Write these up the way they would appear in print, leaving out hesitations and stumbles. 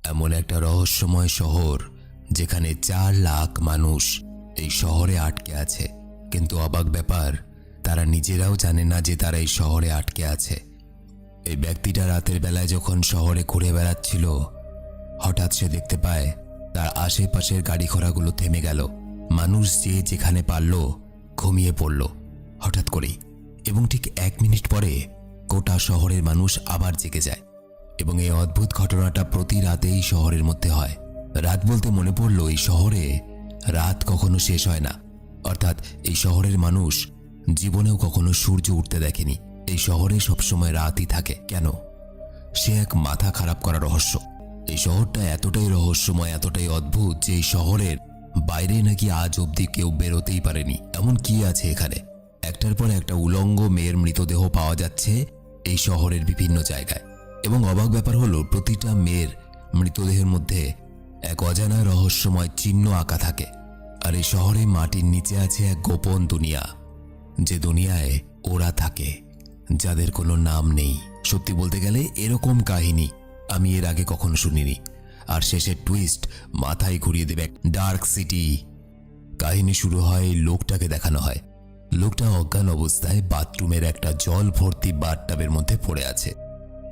এমন একটা রহস্যময় শহর যেখানে 4 লাখ মানুষ এই শহরে আটকে আছে, কিন্তু অবাক ব্যাপার, তারা নিজেরাও জানে না যে তারা এই শহরে আটকে আছে। এই ব্যক্তিটা রাতের বেলায় যখন শহরে ঘুরে বেড়াচ্ছিল, হঠাৎ সে দেখতে পায় তার আশেপাশের গাড়ি ঘোড়াগুলো থেমে গেল। মানুষ যে যেখানে পারল ঘুমিয়ে পড়ল হঠাৎ করেই, এবং ঠিক 1 মিনিট পরে গোটা শহরের মানুষ আবার জেগে যায়। এবং এই অদ্ভুত ঘটনাটা প্রতি রাতেই শহরের মধ্যে হয়। রাত বলতে মনে পড়ল এই শহরে রাত কখনো শেষ হয় না, অর্থাৎ এই শহরের মানুষ জীবনেও কখনো সূর্য উঠতে দেখেনি। এই শহরে সবসময় রাতই থাকে কেন? সে এক মাথা খারাপ করা রহস্য। এই শহরটা এতটাই রহস্যময়, এতটাই অদ্ভুত যে এই শহরের বাইরে নাকি আজ অবধি কেউ বেরোতেই পারেনি। এমন কি আছে এখানে? একটার পর একটা উলঙ্গ মেয়ের মৃতদেহ পাওয়া যাচ্ছে এই শহরের বিভিন্ন জায়গায়, এবং অবাক ব্যাপার হলো প্রতিটা মেয়ের মৃতদেহের মধ্যে এক অজানা রহস্যময় চিহ্ন আঁকা থাকে। আর এই শহরে মাটির নিচে আছে এক গোপন দুনিয়া, যে দুনিয়ায় ওরা থাকে যাদের কোনো নাম নেই। সত্যি বলতে গেলে এরকম কাহিনী আমি এর আগে কখনো শুনিনি। আর শেষের টুইস্ট মাথায় ঘুরিয়ে দেবে। Dark city. কাহিনী শুরু হয়, লোকটাকে দেখানো হয়। লোকটা অজ্ঞান অবস্থায় বাথরুমের একটা জল ভর্তি বাথটাবের মধ্যে পড়ে আছে,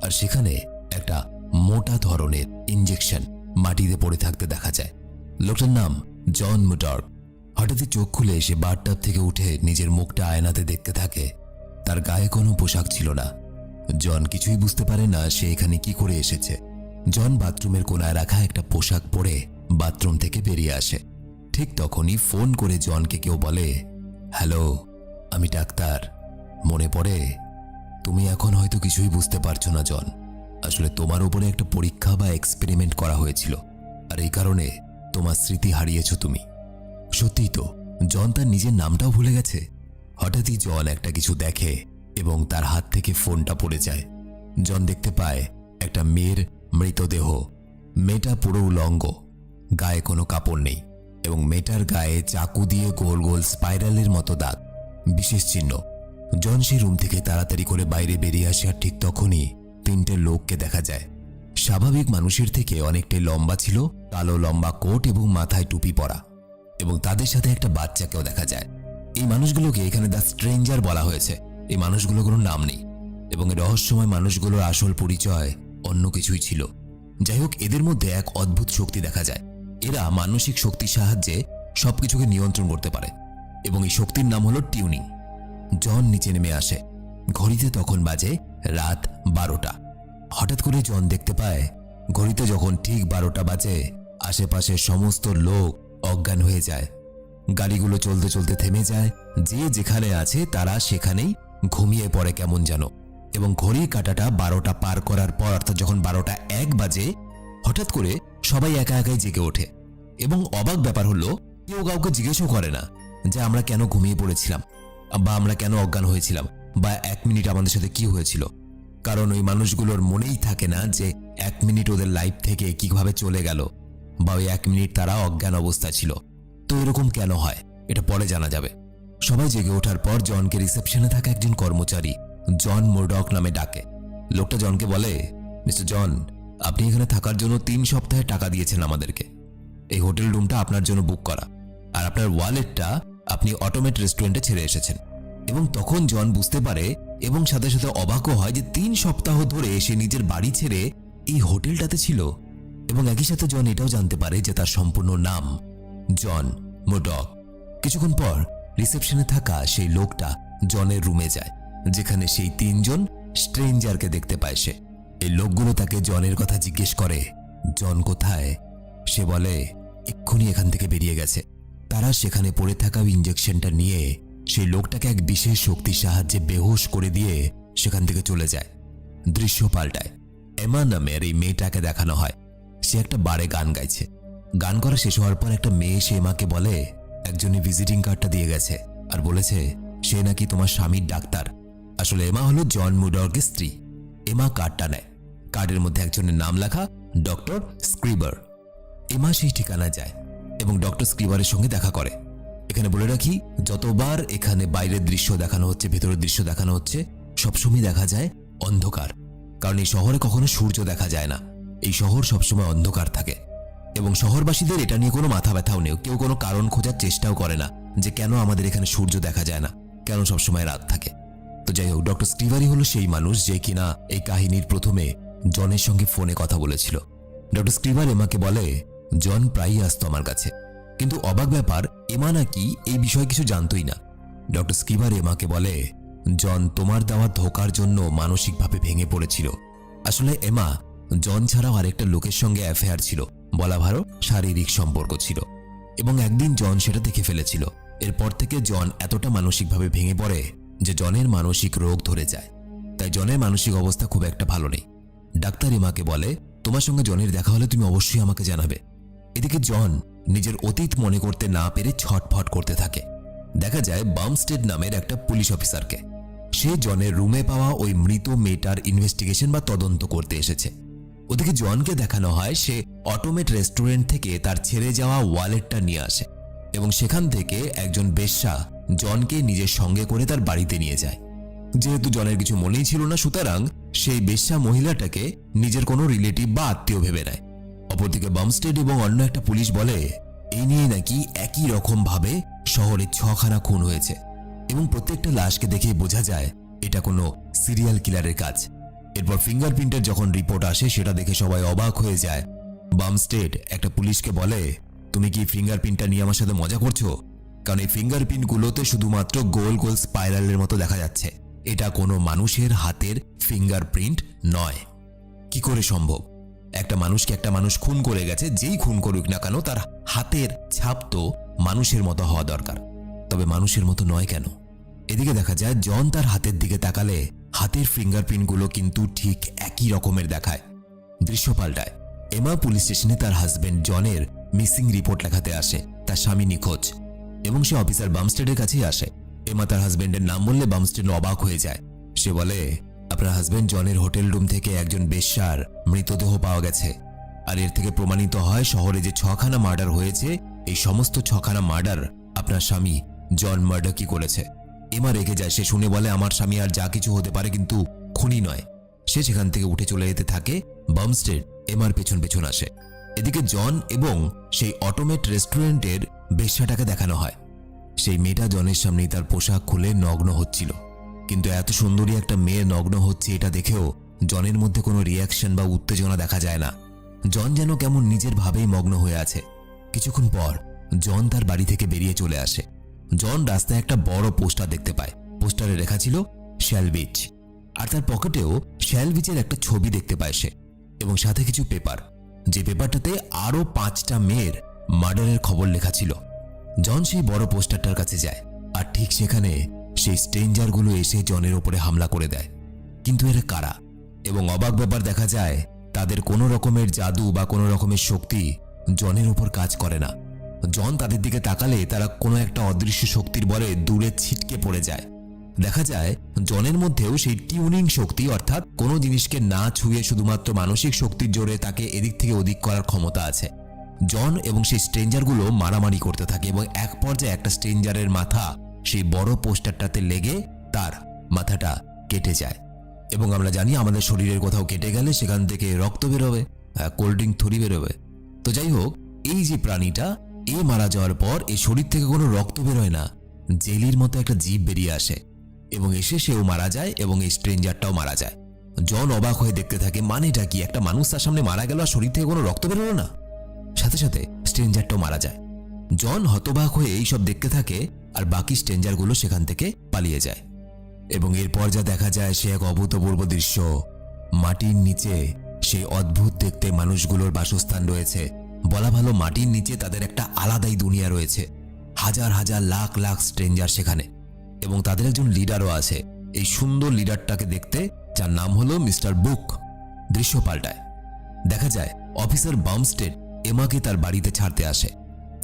আর সেখানে একটা মোটা ধরনের ইঞ্জেকশন মাটিতে পড়ে থাকতে দেখা যায়। লোকটার নাম জন মুডর্ক। হঠাৎই চোখ খুলে সে বাথটাব থেকে উঠে নিজের মুখটা আয়নাতে দেখতে থাকে। তার গায়ে কোনো পোশাক ছিল না। জন কিছুই বুঝতে পারে না সে এখানে কি করে এসেছে। জন বাথরুমের কোনায় রাখা একটা পোশাক পরে বাথরুম থেকে বেরিয়ে আসে। ঠিক তখনই ফোন করে জনকে কেউ বলে, হ্যালো, আমি ডাক্তার। মনে পড়ে, তুমি এখন হয়তো কিছুই বুঝতে পারছো না জন। আসলে তোমার উপরে একটা পরীক্ষা বা এক্সপেরিমেন্ট করা হয়েছিল, আর এই কারণে তোমার স্মৃতি হারিয়েছো তুমি। সত্যিই তো, জন তার নিজের নামটাও ভুলে গেছে। হঠাৎই জন একটা কিছু দেখে এবং তার হাত থেকে ফোনটা পড়ে যায়। জন দেখতে পায় একটা মেয়ের মৃতদেহ। মেয়েটা পুরো উলঙ্গ, গায়ে কোনো কাপড় নেই, এবং মেয়েটার গায়ে চাকু দিয়ে গোল গোল স্পাইরালের মতো দাগ, বিশেষ চিহ্ন। জন সেই রুম থেকে তাড়াতাড়ি করে বাইরে বেরিয়ে আসে, আর ঠিক তখনই 3টে লোককে দেখা যায়। স্বাভাবিক মানুষের থেকে অনেকটাই লম্বা ছিল, কালো লম্বা কোট এবং মাথায় টুপি পরা, এবং তাদের সাথে একটা বাচ্চাকেও দেখা যায়। এই মানুষগুলোকে এখানে দ্য স্ট্রেঞ্জার বলা হয়েছে। এই মানুষগুলোর কোনো নাম নেই, এবং এই রহস্যময় মানুষগুলোর আসল পরিচয় অন্য কিছুই ছিল। যাই হোক, এদের মধ্যে এক অদ্ভুত শক্তি দেখা যায়। এরা মানসিক শক্তির সাহায্যে সবকিছুকে নিয়ন্ত্রণ করতে পারে, এবং এই শক্তির নাম হলো টিউনিং। জন নিচে নেমে আসে। ঘড়িতে তখন বাজে রাত 12টা। হঠাৎ করে জন দেখতে পায় ঘড়িতে যখন ঠিক 12টা বাজে, আশেপাশের সমস্ত লোক অজ্ঞান হয়ে যায়। গাড়িগুলো চলতে চলতে থেমে যায়। যে যেখানে আছে তারা সেখানেই ঘুমিয়ে পড়ে কেমন যেন। এবং ঘড়ির কাঁটাটা 12টা পার করার পর, অর্থাৎ যখন 12টা 1 বাজে, হঠাৎ করে সবাই একা একাই জেগে ওঠে। এবং অবাক ব্যাপার হলো, কেউ কাউকে জিজ্ঞেসও করে না যে আমরা কেন ঘুমিয়ে পড়েছিলাম, বা আমরা কেন অজ্ঞান হয়েছিলাম, বা 1 মিনিট আমাদের সাথে কি হয়েছিল। কারণ ওই মানুষগুলোর মনেই থাকে না যে 1 মিনিট ওদের লাইফ থেকে কিভাবে চলে গেল, বা ওই 1 মিনিট তারা অজ্ঞান অবস্থায় ছিল। তো এরকম কেন হয় এটা পরে জানা যাবে। সবাই জেগে ওঠার পর জনকে রিসেপশনে থাকা একজন কর্মচারী জন মুডর্ক নামে ডাকে। লোকটা জনকে বলে, মিস্টার জন, আপনি এখানে থাকার জন্য 3 সপ্তাহের টাকা দিয়েছেন আমাদেরকে। এই হোটেল রুমটা আপনার জন্য বুক করা, আর আপনার ওয়ালেটটা আপনি অটোমেট রেস্টুরেন্টে ছেড়ে এসেছেন। এবং তখন জন বুঝতে পারে এবং সাথে সাথে অবাকও হয় যে 3 সপ্তাহ ধরে সে নিজের বাড়ি ছেড়ে এই হোটেলটাতে ছিল। এবং একই সাথে জন এটাও জানতে পারে যে তার সম্পূর্ণ নাম জন মুডর্ক। কিছুক্ষণ পর রিসেপশনে থাকা সেই লোকটা জনের রুমে যায়, যেখানে সেই 3 জন স্ট্রেঞ্জারকে দেখতে পায় সে। এই লোকগুলো তাকে জনের কথা জিজ্ঞেস করে, জন কোথায়? সে বলে এক্ষুনি এখান থেকে বেরিয়ে গেছে। তারা সেখানে পড়ে থাকা ইঞ্জেকশনটা নিয়ে সেই লোকটাকে এক বিশেষ শক্তির সাহায্যে বেহুশ করে দিয়ে সেখান থেকে চলে যায়। দৃশ্য পাল্টায়। এমা নামের এই মেয়েটাকে দেখানো হয়। সে একটা বারে গান গাইছে। গান করা শেষ হওয়ার পর একটা মেয়ে সে এমাকে বলে, একজনই ভিজিটিং কার্ডটা দিয়ে গেছে আর বলেছে সে নাকি তোমার স্বামীর ডাক্তার। আসলে এমা হলো জন মুডর্কের স্ত্রী। এমা কার্ডটা নেয়। কার্ডের মধ্যে একজনের নাম লেখা, ডক্টর স্ক্রিবার। এমা সেই ঠিকানায় যায় এবং ডক্টর স্ক্রিবারের সঙ্গে দেখা করে। এখানে বলে রাখি, যতবার এখানে বাইরের দৃশ্য দেখানো হচ্ছে, ভেতরের দৃশ্য দেখানো হচ্ছে, সবসময় দেখা যায় অন্ধকার, কারণ এই শহরে কখনো সূর্য দেখা যায় না। এই শহর সবসময় অন্ধকার থাকে এবং শহরবাসীদের এটা নিয়ে কোনো মাথা ব্যথাও নেই। কেউ কোনো কারণ খোঁজার চেষ্টাও করে না যে কেন আমাদের এখানে সূর্য দেখা যায় না, কেন সবসময় রাত থাকে। তো যাই হোক, ডক্টর স্টিভারি হলো সেই মানুষ যে কিনা এই কাহিনীর প্রথমে জনের সঙ্গে ফোনে কথা বলেছিল। ডক্টর স্টিভার এমাকে বলে, জন প্রায়ই আসতো আমার কাছে, কিন্তু অবাক ব্যাপার এমা নাকি এই বিষয়ে কিছু জানতোই না। ডক্টর স্টিভার এমাকে বলে, জন তোমার দেওয়া ধোকার জন্য মানসিকভাবে ভেঙে পড়েছিল। আসলে এমা জন ছাড়াও আরেকটা লোকের সঙ্গে অ্যাফেয়ার ছিল, বলা ভালো শারীরিক সম্পর্ক ছিল, এবং একদিন জন সেটা দেখে ফেলেছিল। এরপর থেকে জন এতটা মানসিকভাবে ভেঙে পড়ে যে জনের মানসিক রোগ ধরে যায়। তাই জনের মানসিক অবস্থা খুব একটা ভালো নেই। ডাক্তার এমাকে বলে, তোমার সঙ্গে জনের দেখা হলে তুমি অবশ্যই আমাকে জানাবে। এদিকে জন নিজের অতীত মনে করতে না পেরে ছটফট করতে থাকে। দেখা যায় বামস্টেড নামের একটা পুলিশ অফিসারকে। সে জনের রুমে পাওয়া ওই মৃত মেয়েটার ইনভেস্টিগেশন বা তদন্ত করতে এসেছে। ওদিকে জনকে দেখানো হয় সে অটোমেট রেস্টুরেন্ট থেকে তার ছেড়ে যাওয়া ওয়ালেটটা নিয়ে আসে এবং সেখান থেকে একজন বেশ্যা জনকে নিজের সঙ্গে করে তার বাড়িতে নিয়ে যায়। যেহেতু জনের কিছু মনেই ছিল না, সুতরাং সেই বেশ্যা মহিলাটাকে নিজের কোনো রিলেটিভ বা আত্মীয় ভেবে নেয়। অপরদিকে বামস্টেড এবং অন্য একটা পুলিশ বলে এই নিয়ে নাকি একই রকম ভাবে শহরে 6খানা খুন হয়েছে এবং প্রত্যেকটা লাশকে দেখে বোঝা যায় এটা কোনো সিরিয়াল কিলারের কাজ। এরপর ফিঙ্গারপ্রিন্টের যখন রিপোর্ট আসে সেটা দেখে সবাই অবাক হয়ে যায়। বামস্টেড একটা পুলিশকে বলে, তুমি কি ফিঙ্গারপ্রিন্টটা নিয়ে আমার সাথে মজা করছো? কারণ এই ফিঙ্গারপ্রিন্টগুলোতে শুধুমাত্র গোল গোল স্পাইরালের মতো দেখা যাচ্ছে, এটা কোনো মানুষের হাতের ফিঙ্গারপ্রিন্ট নয়। কি করে সম্ভব? একটা মানুষকে একটা মানুষ খুন করে গেছে, যেই খুন করুক না কেন তার হাতের ছাপ তো মানুষের মতো হওয়া দরকার, তবে মানুষের মতো নয় কেন? এদিকে দেখা যায় জন তার হাতের দিকে তাকালে হাতের ফিঙ্গারপ্রিন্টগুলো কিন্তু ঠিক একই রকমের দেখায়। দৃশ্য পাল্টায়। এমা পুলিশ স্টেশনে তার হাজবেন্ড জনের মিসিং রিপোর্ট লেখাতে আসে, তার স্বামী নিখোঁজ, এবং সে অফিসার বামস্টেডের কাছেই আসে। এমা তার হাজবেন্ডের নাম বললে বামস্টেড অবাক হয়ে যায়। সে বলে, আপনার হাজবেন্ড জনের হোটেল রুম থেকে একজন বেশ্যার মৃতদেহ পাওয়া গেছে, আর এর থেকে প্রমাণিত হয় শহরে যে 6খানা মার্ডার হয়েছে এই সমস্ত 6খানা মার্ডার আপনার স্বামী জন মার্ডাকি করেছে। এমা রেগে যায়। সে শুনে বলে, আমার স্বামী আর যা কিছু হতে পারে কিন্তু খুনি নয়। সে সেখান থেকে উঠে চলে যেতে থাকে। বামস্টেড এমার পেছন পেছন আসে। এদিকে জন এবং সেই অটোমেট রেস্টুরেন্টের বেশ্যাটাকে দেখানো হয়। সেই মেয়েটা জনের সামনেই তার পোশাক খুলে নগ্ন হচ্ছিল, কিন্তু এত সুন্দরী একটা মেয়ে নগ্ন হচ্ছে এটা দেখেও জনের মধ্যে কোনো রিয়াকশন বা উত্তেজনা দেখা যায় না। জন যেন কেমন নিজের ভাবেই মগ্ন হয়ে আছে। কিছুক্ষণ পর জন তার বাড়ি থেকে বেরিয়ে চলে আসে। জন রাস্তায় একটা বড় পোস্টার দেখতে পায়। পোস্টারে লেখা ছিল শ্যাল বিচ, আর তার পকেটেও শ্যাল বিচের একটা ছবি দেখতে পায় সে, এবং সাথে কিছু পেপার, যে পেপারটাতে আরো 5টা মেয়ের মার্ডারের খবর লেখা ছিল। জন সেই বড় পোস্টারটার কাছে যায়, আর ঠিক সেখানে সেই স্ট্রেঞ্জারগুলো এসে জনের ওপরে হামলা করে দেয়। কিন্তু এরা কারা? এবং অবাক ব্যাপার দেখা যায় তাদের কোনো রকমের জাদু বা কোনো রকমের শক্তি জনের উপর কাজ করে না। জন তাদের দিকে তাকালে তারা কোনো একটা অদৃশ্য শক্তির বলে দূরে ছিটকে পড়ে যায়। দেখা যায় জনের মধ্যেও সেই টিউনিং শক্তি, অর্থাৎ কোনো জিনিসকে না ছুঁয়ে শুধুমাত্র মানসিক শক্তির জোরে তাকে এদিক থেকে ওদিক করার ক্ষমতা আছে। জন এবং সেই স্ট্রেঞ্জারগুলো মারামারি করতে থাকে এবং এক পর্যায়ে একটা স্ট্রেঞ্জারের মাথা সেই বড় পোস্টারটাতে লেগে তার মাথাটা কেটে যায়। এবং আমরা জানি আমাদের শরীরের কোথাও কেটে গেলে সেখান থেকে রক্ত বেরোবে, কোল্ড ড্রিঙ্ক থরি বেরোবে। তো যাই হোক, এই যে প্রাণীটা এ মারা যাওয়ার পর এই শরীর থেকে কোনো রক্ত বেরোয় না, জেলির মতো একটা জীব বেরিয়ে আসে এবং এসে সেও মারা যায় এবং এই স্ট্রেঞ্জারটাও মারা যায়। জন অবাক হয়ে দেখতে থাকে, মানেটা কি? একটা মানুষ তার সামনে মারা গেল আর শরীর থেকে কোনো রক্ত বেরোলো না, সাথে সাথে স্ট্রেঞ্জারটাও মারা যায়। জন হতবাক হয়ে এইসব দেখতে থাকে আর বাকি স্ট্রেঞ্জারগুলো সেখান থেকে পালিয়ে যায়। এবং এরপর যা দেখা যায় সে এক অভূতপূর্ব দৃশ্য। মাটির নিচে সেই অদ্ভুত দেখতে মানুষগুলোর বাসস্থান রয়েছে। বলা ভালো মাটির নিচে তাদের একটা আলাদাই দুনিয়া রয়েছে। হাজার হাজার লাখ লাখ স্ট্রেঞ্জার সেখানে, এবং তাদের একজন লিডারও আছে। এই সুন্দর লিডারটাকে দেখতে, যার নাম হলো মিস্টার বুক। দৃশ্য পাল্টায়। দেখা যায় অফিসার বামস্টেড এমাকে তার বাড়িতে ছাড়তে আসে।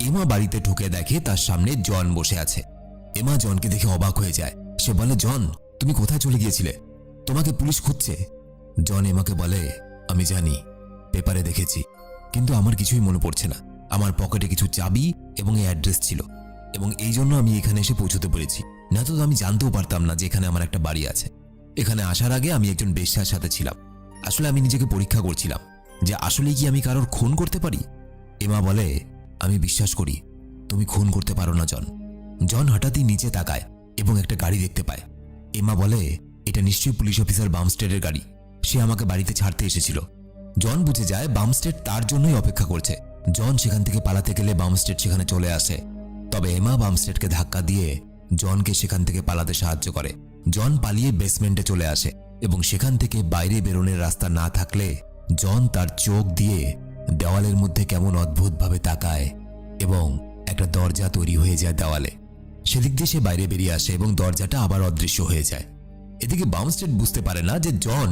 এমা বাড়িতে ঢুকে দেখে তার সামনে জন বসে আছে। এমা জনকে দেখে অবাক হয়ে যায়। সে বলে, জন তুমি কোথায় চলে গিয়েছিলে? তোমাকে পুলিশ খুঁজছে। জন এমাকে বলে, আমি জানি, পেপারে দেখেছি, কিন্তু আমার কিছুই মনে পড়ছে না। আমার পকেটে কিছু চাবি এবং এই অ্যাড্রেস ছিল, এবং এই জন্য আমি এখানে এসে পৌঁছতে পেরেছি। না তো আমি জানতেও পারতাম না যে এখানে আমার একটা বাড়ি আছে। এখানে আসার আগে আমি একজন বেশ্যার সাথে ছিলাম। আসলে আমি নিজেকে পরীক্ষা করছিলাম। জন এমাকে বলে, তুমি কি সত্যি আমাকে পুলিশ খুঁজছে? জন এমাকে বলে, হ্যাঁ, আমি জানি যে আসলে কি আমি কারোর খুন করতে পারি? এমা বলে, আমি বিশ্বাস করি তুমি খুন করতে পারো না জন। জন হঠাৎই নিচে তাকায় এবং একটা গাড়ি দেখতে পায়। এমা বলে, এটা নিশ্চয়ই পুলিশ অফিসার বামস্টেডের গাড়ি, সে আমাকে বাড়িতে ছাড়তে এসেছিল। জন বুঝে যায় বামস্টেড তার জন্যই অপেক্ষা করছে। জন সেখান থেকে পালাতে গেলে বামস্টেড সেখানে চলে আসে। তবে এমা বামস্টেডকে ধাক্কা দিয়ে জনকে সেখান থেকে পালাতে সাহায্য করে। জন পালিয়ে বেসমেন্টে চলে আসে এবং সেখান থেকে বাইরে বেরোনোর রাস্তা না থাকলে জন তার চোখ দিয়ে দেওয়ালের মধ্যে কেমন অদ্ভুতভাবে তাকায় এবং একটা দরজা তৈরি হয়ে যায় দেওয়ালে। সেদিক দিয়ে সে বাইরে বেরিয়ে আসে এবং দরজাটা আবার অদৃশ্য হয়ে যায়। এদিকে বামস্টেড বুঝতে পারে না যে জন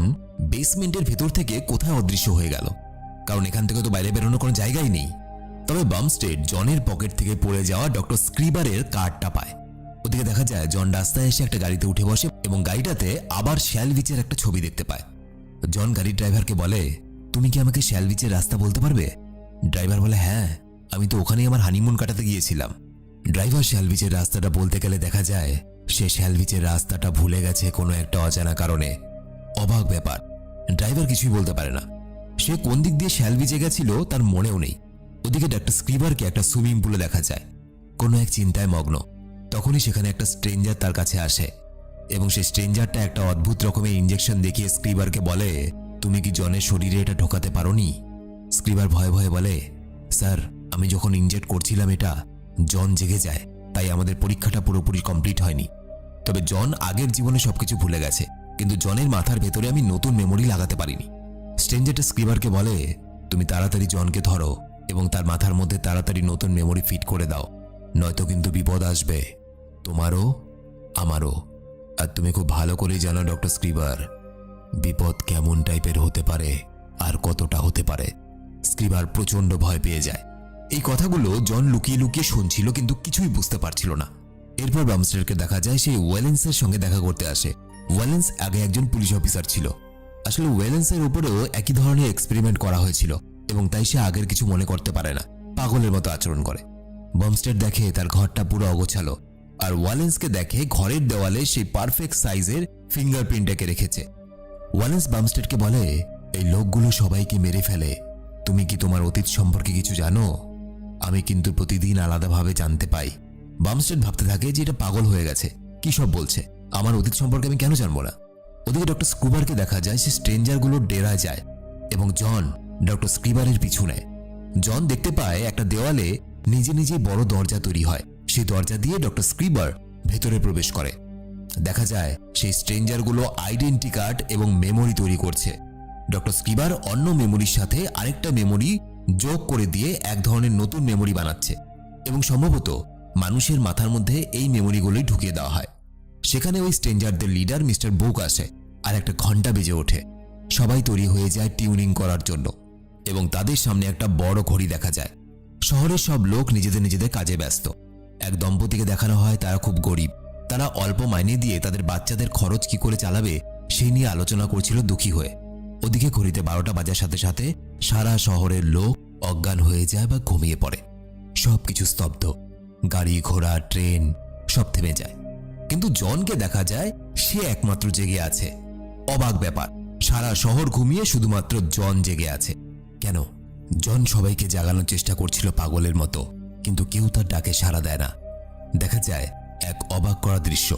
বেসমেন্টের ভেতর থেকে কোথায় অদৃশ্য হয়ে গেল, কারণ এখান থেকে তো বাইরে বেরোনোর কোনো জায়গাই নেই। তবে বামস্টেড জনের পকেট থেকে পড়ে যাওয়া ডক্টর স্ক্রিবারের কার্ডটা পায়। ওদিকে দেখা যায় জন রাস্তায় এসে একটা গাড়িতে উঠে বসে এবং গাড়িটাতে আবার শ্যালভিচের একটা ছবি দেখতে পায়। জন গাড়ির ড্রাইভারকে বলে, তুমি কি আমাকে শ্যালভিচের রাস্তা বলতে পারবে? ড্রাইভার বলে, হ্যাঁ, আমি তো ওখানেই আমার হানিমুন কাটাতে গিয়েছিলাম। ড্রাইভার শ্যালভিচের রাস্তাটা বলতে গেলে দেখা যায় সে শ্যালভিচের রাস্তাটা ভুলে গেছে কোনো একটা অজানা কারণে। অবাক ব্যাপার, ড্রাইভার কিছুই বলতে পারে না। সে কোন দিক দিয়ে শ্যালভিচে গেছিল তার মনেও নেই। ওদিকে ডাক্তার স্ক্রিবারকে একটা সুইমিং পুলে দেখা যায়, কোনো এক চিন্তায় মগ্ন। তখনই সেখানে একটা স্ট্রেঞ্জার তার কাছে আসে এবং সেই স্ট্রেঞ্জারটা একটা অদ্ভুত রকমের ইঞ্জেকশন দেখিয়ে স্ক্রিবারকে বলে, তুমি কি জনের শরীরে এটা ঢোকাতে পারোনি? স্ক্রিবার ভয়ে ভয়ে বলে, স্যার, আমি যখন ইনজেক্ট করছিলাম এটা জন জেগে যায়, তাই আমাদের পরীক্ষাটা পুরোপুরি কমপ্লিট হয়নি। তবে জন আগের জীবনে সবকিছু ভুলে গেছে, কিন্তু জনের মাথার ভেতরে আমি নতুন মেমোরি লাগাতে পারিনি। স্ট্রেঞ্জারটা স্ক্রিবারকে বলে, তুমি তাড়াতাড়ি জনকে ধরো এবং তার মাথার মধ্যে তাড়াতাড়ি নতুন মেমোরি ফিট করে দাও, নয়তো কিন্তু বিপদ আসবে, তোমারও আমারও। আর তুমি খুব ভালো করেই জানো ডক্টর স্ক্রিবার, বিপদ কেমন টাইপের হতে পারে আর কতটা হতে পারে। স্ক্রিবার প্রচন্ড ভয় পেয়ে যায়। এই কথাগুলো জন লুকিয়ে লুকিয়ে শুনছিল কিন্তু কিছুই বুঝতে পারছিল না। এরপর বামস্টেডকে দেখা যায় সে ওয়েলেন্সের সঙ্গে দেখা করতে আসে। ওয়েলেন্স আগে একজন পুলিশ অফিসার ছিল। আসলে ওয়েলেন্সের উপরেও একই ধরনের এক্সপেরিমেন্ট করা হয়েছিল এবং তাই সে আগের কিছু মনে করতে পারে না, পাগলের মতো আচরণ করে। বামস্টেড দেখে তার ঘরটা পুরো অগোছালো, আর ওয়ালেন্সকে দেখে ঘরের দেওয়ালে সেই পারফেক্ট সাইজের ফিঙ্গারপ্রিন্ট এঁকে রেখেছে। ওয়ালেন্স বামস্টেডকে বলে, এই লোকগুলো সবাইকে মেরে ফেলে, তুমি কি তোমার অতীত সম্পর্কে কিছু জানো? আমি কিন্তু প্রতিদিন আলাদাভাবে জানতে পাই। বামস্টেড ভাবতে থাকে যে এটা পাগল হয়ে গেছে, কি সব বলছে, আমার অতীত সম্পর্কে আমি কেন জানবো না। ওদিকে ডক্টর স্ক্রিবারকে দেখা যায় সে স্ট্রেঞ্জারগুলোর ডেরায় যায় এবং জন ডক্টর স্ক্রিবারের পিছু নেয়। জন দেখতে পায় একটা দেওয়ালে নিজে নিজে বড় দরজা তৈরি হয়। সেই দরজা দিয়ে ডক্টর স্ক্রিবার ভেতরে প্রবেশ করে। দেখা যায় সেই স্ট্রেঞ্জারগুলো আইডেন্টি কার্ড এবং মেমোরি তৈরি করছে। ডক্টর স্ক্রিবার অন্য মেমোরির সাথে আরেকটা মেমোরি যোগ করে দিয়ে এক ধরনের নতুন মেমোরি বানাচ্ছে এবং সম্ভবত মানুষের মাথার মধ্যে এই মেমোরিগুলোই ঢুকিয়ে দেওয়া হয়। সেখানে ওই স্ট্রেঞ্জারদের লিডার মিস্টার বুক আসে আর একটা ঘন্টা বেজে ওঠে। সবাই তৈরি হয়ে যায় টিউনিং করার জন্য এবং তাদের সামনে একটা বড় ঘড়ি দেখা যায়। শহরের সব লোক নিজেদের নিজেদের কাজে ব্যস্ত। এক দম্পতিকে দেখানো হয় তারা খুব গরিব, তারা অল্প মাইনে দিয়ে তাদের বাচ্চাদের খরচ কি করে চালাবে সেই নিয়ে আলোচনা করছিল দুঃখী হয়ে। ওদিকে ঘড়িতে 12টা বাজার সাথে সাথে সারা শহরের লোক অজ্ঞান হয়ে যায় বা ঘুমিয়ে পড়ে। সবকিছু স্তব্ধ, গাড়ি ঘোড়া ট্রেন সব থেমে যায়, কিন্তু জনকে দেখা যায় সে একমাত্র জেগে আছে। অবাক ব্যাপার, সারা শহর ঘুমিয়ে শুধুমাত্র জন জেগে আছে। কেন? জন সবাইকে জাগানোর চেষ্টা করছিল পাগলের মতো, কিন্তু কেউ তার ডাকে সাড়া দেয় না। দেখা যায় এক অবাক করা দৃশ্য।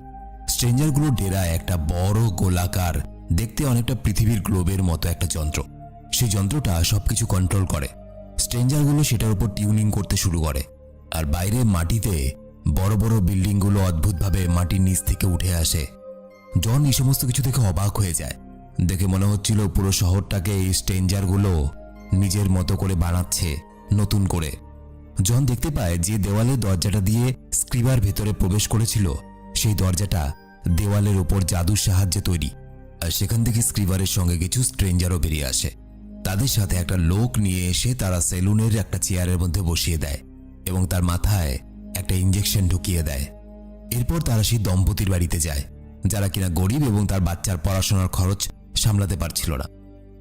স্ট্রেঞ্জারগুলো ডেরায় একটা বড় গোলাকার, দেখতে অনেকটা পৃথিবীর গ্লোবের মতো একটা যন্ত্র। সেই যন্ত্রটা সবকিছু কন্ট্রোল করে। স্ট্রেঞ্জারগুলো সেটার উপর টিউনিং করতে শুরু করে, আর বাইরে মাটিতে বড় বড় বিল্ডিংগুলো অদ্ভুতভাবে মাটির নিচ থেকে উঠে আসে। জন এই সমস্ত কিছু দেখে অবাক হয়ে যায়। দেখে মনে হচ্ছিল পুরো শহরটাকে এই স্ট্রেঞ্জারগুলো নিজের মতো করে বানাচ্ছে নতুন করে। জন দেখতে পায় যে দেওয়ালের দরজাটা দিয়ে স্ক্রিবার ভেতরে প্রবেশ করেছিল সেই দরজাটা দেওয়ালের উপর জাদুর সাহায্যে তৈরি, আর সেখান থেকে স্ক্রিবারের সঙ্গে কিছু স্ট্রেঞ্জারও বেরিয়ে আসে। তাদের সাথে একটা লোক নিয়ে এসে তারা সেলুনের একটা চেয়ারের মধ্যে বসিয়ে দেয় এবং তার মাথায় একটা ইঞ্জেকশন ঢুকিয়ে দেয়। এরপর তারা সেই দম্পতির বাড়িতে যায় যারা কিনা গরিব এবং তার বাচ্চার পড়াশোনার খরচ সামলাতে পারছিল না।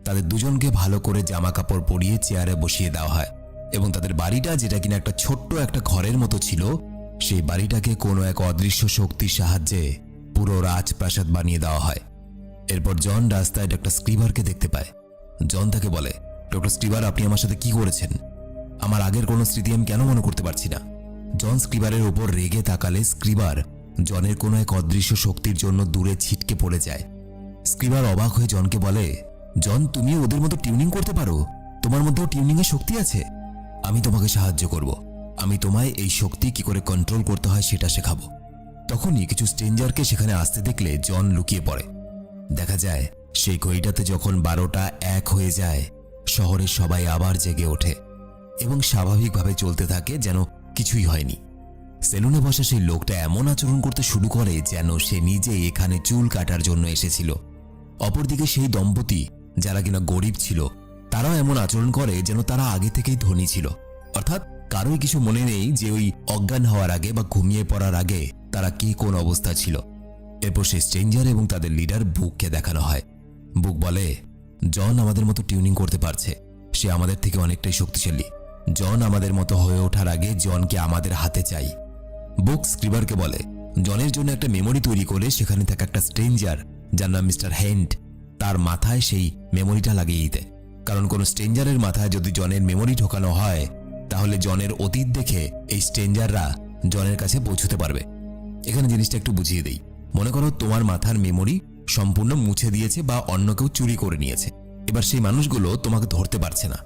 তাদের দুজনকে ভালো করে জামা কাপড় পরিয়ে চেয়ারে বসিয়ে দেওয়া হয় এবং তাদের বাড়িটা, যেটা কিনা একটা ছোট্ট একটা ঘরের মতো ছিল, সেই বাড়িটাকে কোনো এক অদৃশ্য শক্তির সাহায্যে পুরো রাজপ্রাসাদ বানিয়ে দেওয়া হয়। এরপর জন রাস্তায় ডক্টর স্ক্রিবারকে দেখতে পায়। জন তাকে বলে, ডক্টর স্ক্রিবার, আপনি আমার সাথে কি করেছেন? আমার আগের কোনো স্মৃতি আমি কেন মনে করতে পারছি না? জন স্ক্রিবারের ওপর রেগে তাকালে স্ক্রিবার জনের কোনো এক অদৃশ্য শক্তির জন্য দূরে ছিটকে পড়ে যায়। স্ক্রিবার অবাক হয়ে জনকে বলে, জন, তুমি ওদের মতো টিউনিং করতে পারো? তোমার মধ্যেও টিউনিংয়ের শক্তি আছে? আমি তোমাকে সাহায্য করব। আমি তোমায় এই শক্তি কি করে কন্ট্রোল করতে হয় সেটা শেখাবো। তখনই কিছু স্ট্রেঞ্জারকে সেখানে আসতে দেখলে জন লুকিয়ে পড়ে। দেখা যায় সেই ঘড়িটাতে যখন 12টা 1 হয়ে যায়, শহরের সবাই আবার জেগে ওঠে এবং স্বাভাবিকভাবে চলতে থাকে যেন কিছুই হয়নি। সেলুনে বসা সেই লোকটা এমন আচরণ করতে শুরু করে যেন সে নিজে এখানে চুল কাটার জন্য এসেছিল। অপরদিকে সেই দম্পতি যারা কিনা গরিব ছিল, তারাও এমন আচরণ করে যেন তারা আগে থেকেই ধনী ছিল। অর্থাৎ কারোই কিছু মনে নেই যে ওই অজ্ঞান হওয়ার আগে বা ঘুমিয়ে পড়ার আগে তারা কে কোন অবস্থা ছিল। এরপর সেই স্ট্রেঞ্জার এবং তাদের লিডার বুককে দেখানো হয়। বুক বলে, জন আমাদের মতো টিউনিং করতে পারছে, সে আমাদের থেকে অনেকটাই শক্তিশালী। জন আমাদের মতো হয়ে ওঠার আগে জনকে আমাদের হাতে চাই। বুক স্ক্রিবারকে বলে, জনের জন্য একটা মেমোরি তৈরি করে সেখানে থাকা একটা স্ট্রেঞ্জার যার নাম মিস্টার হেন্ট, তার মাথায় সেই মেমোরিটা লাগিয়ে দিতে। কারণ কোনো স্ট্রেঞ্জারের মাথায় যদি জনের মেমোরি ঢোকানো হয়, তাহলে জনের অতীত দেখে এই স্ট্রেঞ্জাররা জনের কাছে পৌঁছতে পারবে। এখানে জিনিসটা একটু বুঝিয়ে দেই। মনে করো তোমার মাথার মেমোরি সম্পূর্ণ মুছে দিয়েছে বা অন্য কেউ চুরি করে নিয়েছে। এবার সেই মানুষগুলো তোমাকে ধরতে পারছে না।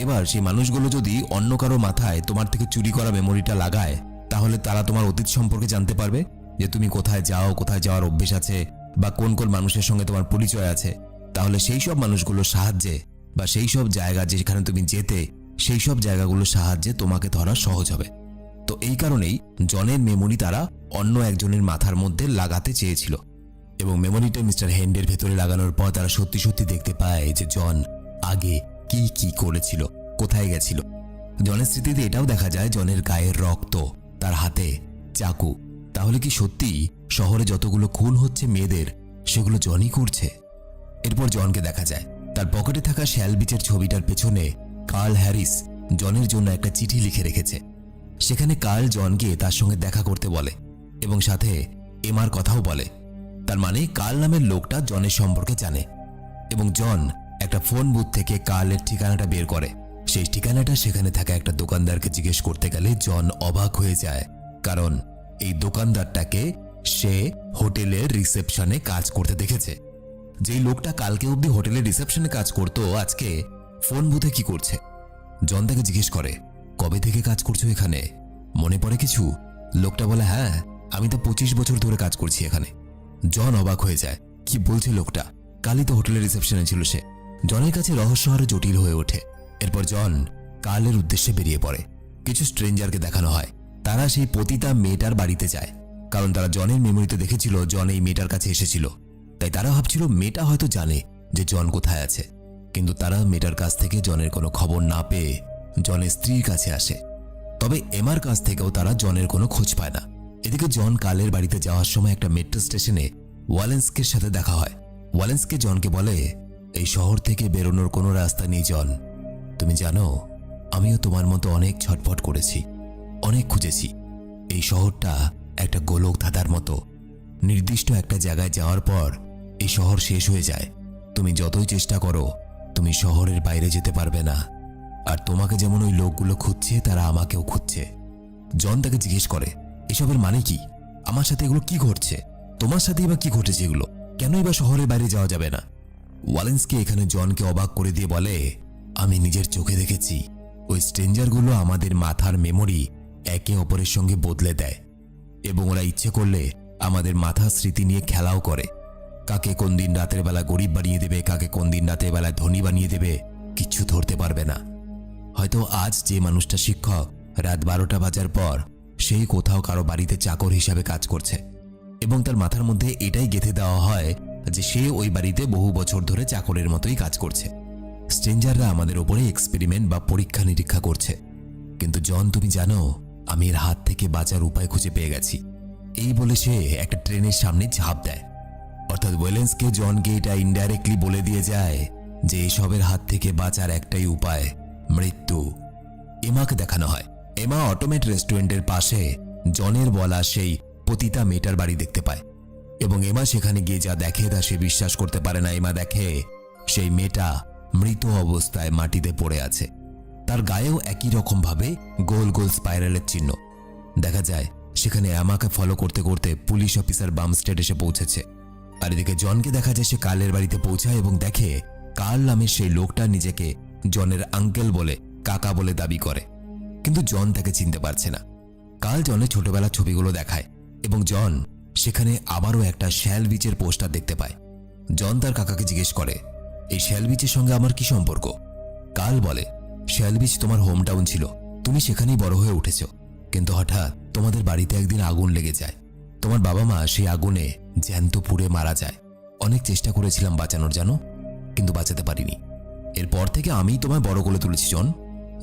এবার সেই মানুষগুলো যদি অন্য কারো মাথায় তোমার থেকে চুরি করা মেমোরিটা লাগায়, তাহলে তারা তোমার অতীত সম্পর্কে জানতে পারবে, যে তুমি কোথায় যাও, কোথায় যাওয়ার অভ্যেস আছে, বা কোন কোন মানুষের সঙ্গে তোমার পরিচয় আছে। তাহলে সেই সব মানুষগুলোর সাহায্যে বা সেই সব জায়গা যেখানে তুমি যেতে, সেই সব জায়গাগুলোর সাহায্যে তোমাকে ধরা সহজ হবে। তো এই কারণেই জনের মেমোরি তারা অন্য একজনের মাথার মধ্যে লাগাতে চেয়েছিল। এবং মেমোরিটা মিস্টার হেন্ডের ভেতরে লাগানোর পর তারা সত্যি সত্যি দেখতে পায় যে জন আগে কি কি করেছিল, কোথায় গেছিল। জনের স্মৃতিতে এটাও দেখা যায় জনের গায়ের রক্ত, তার হাতে চাকু। তাহলে কি সত্যি শহরে যতগুলো খুন হচ্ছে মেয়েদের, সেগুলো জনই করছে? এরপর জনকে দেখা যায় তার পকেটে থাকা শ্যাল বিচের ছবিটার পেছনে কার্ল হ্যারিস জনের জন্য একটা চিঠি লিখে রেখেছে। সেখানে কার্ল জনকে তার সঙ্গে দেখা করতে বলে এবং সাথে এমার কথাও বলে। তার মানে কার্ল নামের লোকটা জনের সম্পর্কে জানে। এবং জন একটা ফোন বুথ থেকে কার্লের ঠিকানাটা বের করে। সেই ঠিকানাটা সেখানে থাকা একটা দোকানদারকে জিজ্ঞেস করতে গেলে জন অবাক হয়ে যায়, কারণ এই দোকানদারটাকে সে হোটেলের রিসেপশনে কাজ করতে দেখেছে। যেই লোকটা কালকে অবধি হোটেলের রিসেপশনে কাজ করতো, আজকে ফোন বুথে কি করছে? জন তাকে জিজ্ঞেস করে, কবে থেকে কাজ করছো এখানে, মনে পড়ে কিছু? লোকটা বলে, হ্যাঁ, আমি তো 25 বছর ধরে কাজ করছি এখানে। জন অবাক হয়ে যায়, কি বলছে লোকটা? কালই তো হোটেলের রিসেপশনে ছিল সে। জনের কাছে রহস্য আরো জটিল হয়ে ওঠে। এরপর জন কার্লের উদ্দেশ্যে বেরিয়ে পড়ে। কিছু স্ট্রেঞ্জারকে দেখানো হয়, তারা সেই পতিতা মেয়েটার বাড়িতে যায়, কারণ তারা জনের মেমোরিতে দেখেছিল জন এই মেয়েটার কাছে এসেছিল। তাই তারা ভাবছিল মেয়েটা হয়তো জানে যে জন কোথায় আছে। কিন্তু তারা মেয়েটার কাছ থেকে জনের কোনো খবর না পেয়ে জনের স্ত্রীর কাছে আসে। তবে এমার কাছ থেকেও তারা জনের কোনো খোঁজ পায় না। এদিকে জন কার্লের বাড়িতে যাওয়ার সময় একটা মেট্রো স্টেশনে ওয়ালেন্সকের সাথে দেখা হয়। ওয়ালেন্সকে জনকে বলে, এই শহর থেকে বেরোনোর কোনো রাস্তা নেই জন। তুমি জানো, আমিও তোমার মতো অনেক ছটফট করেছি, অনেক খুঁজেছি। এই শহরটা একটা গোলক ধাঁধার মতো। নির্দিষ্ট একটা জায়গায় যাওয়ার পর এই শহর শেষ হয়ে যায়। তুমি যতই চেষ্টা করো, তুমি শহরের বাইরে যেতে পারবে না। আর তোমাকে যেমন ওই লোকগুলো খুঁজছে, তারা আমাকেও খুঁজছে। জন তাকে জিজ্ঞেস করে, এসবের মানে কি? আমার সাথে এগুলো কি ঘটছে? তোমার সাথেই বা কি ঘটেছে এগুলো? কেনই বা শহরের বাইরে যাওয়া যাবে না? ওয়ালেন্সকে এখানে জনকে অবাক করে দিয়ে বলে, আমি নিজের চোখে দেখেছি ওই স্ট্রেঞ্জারগুলো আমাদের মাথার মেমোরি একে অপরের সঙ্গে বদলে দেয় এবং ওরা ইচ্ছে করলে আমাদের মাথার স্মৃতি নিয়ে খেলাও করে। কাকে কোন দিন রাতের বেলা গরিব বানিয়ে দেবে, কাকে কোন দিন রাতের বেলা ধনী বানিয়ে দেবে, কিচ্ছু ধরতে পারবে না। হয়তো আজ যে মানুষটা শিক্ষক, রাত 12টা বাজার পর সেই কোথাও কারো বাড়িতে চাকর হিসাবে কাজ করছে এবং তার মাথার মধ্যে এটাই গেঁথে দেওয়া হয় যে সে ওই বাড়িতে বহু বছর ধরে চাকরের মতোই কাজ করছে। স্ট্রেঞ্জাররা আমাদের ওপরে এক্সপেরিমেন্ট বা পরীক্ষা নিরীক্ষা করছে। কিন্তু জন, তুমি জানো, আমি এর হাত থেকে বাঁচার উপায় খুঁজে পেয়ে গেছি। এই বলে সে একটা ট্রেনের সামনে ঝাঁপ দেয়। অর্থাৎ ওয়েলেন্সকে জনকে এটা ইনডাইরেক্টলি বলে দিয়ে যায় যে এসবের হাত থেকে বাঁচার একটাই উপায়, মৃত্যু। এমাকে দেখানো হয়। এমা অটোমেট রেস্টুরেন্টের পাশে জনের বলা সেই পতিতা মেয়েটার বাড়ি দেখতে পায় এবং এমা সেখানে গিয়ে যা দেখে তা সে বিশ্বাস করতে পারে না। এমা দেখে সেই মেয়েটা মৃত অবস্থায় মাটিতে পড়ে আছে। তার গায়েও একই রকম ভাবে গোল গোল স্পাইরালের চিহ্ন। দেখা যায় সেখানে এমাকে ফলো করতে করতে পুলিশ অফিসার বামস্টেড এসে পৌঁছেছে। আর এদিকে জনকে দেখা যায় সে কার্লের বাড়িতে পৌঁছায় এবং দেখে কার্ল নামের সেই লোকটা নিজেকে জনের আঙ্কেল বলে, কাকা বলে দাবি করে, কিন্তু জন তাকে চিনতে পারছে না। কার্ল জনের ছোটবেলার ছবিগুলো দেখায় এবং জন সেখানে আবারও একটা শ্যাল বিচের পোস্টার দেখতে পায়। জন তার কাকাকে জিজ্ঞেস করে, এই শ্যাল বিচের সঙ্গে আমার কি সম্পর্ক? কার্ল বলে, শ্যাল বিচ তোমার হোম টাউন ছিল, তুমি সেখানেই বড় হয়ে উঠেছ, কিন্তু হঠাৎ তোমাদের বাড়িতে একদিন আগুন লেগে যায়। তোমার বাবা মা সেই আগুনে জ্যান্ত পুড়ে মারা যায়। অনেক চেষ্টা করেছিলাম বাঁচানোর, জানো, কিন্তু বাঁচাতে পারিনি। এরপর থেকে আমি তোমায় বড় করে তুলেছি জন।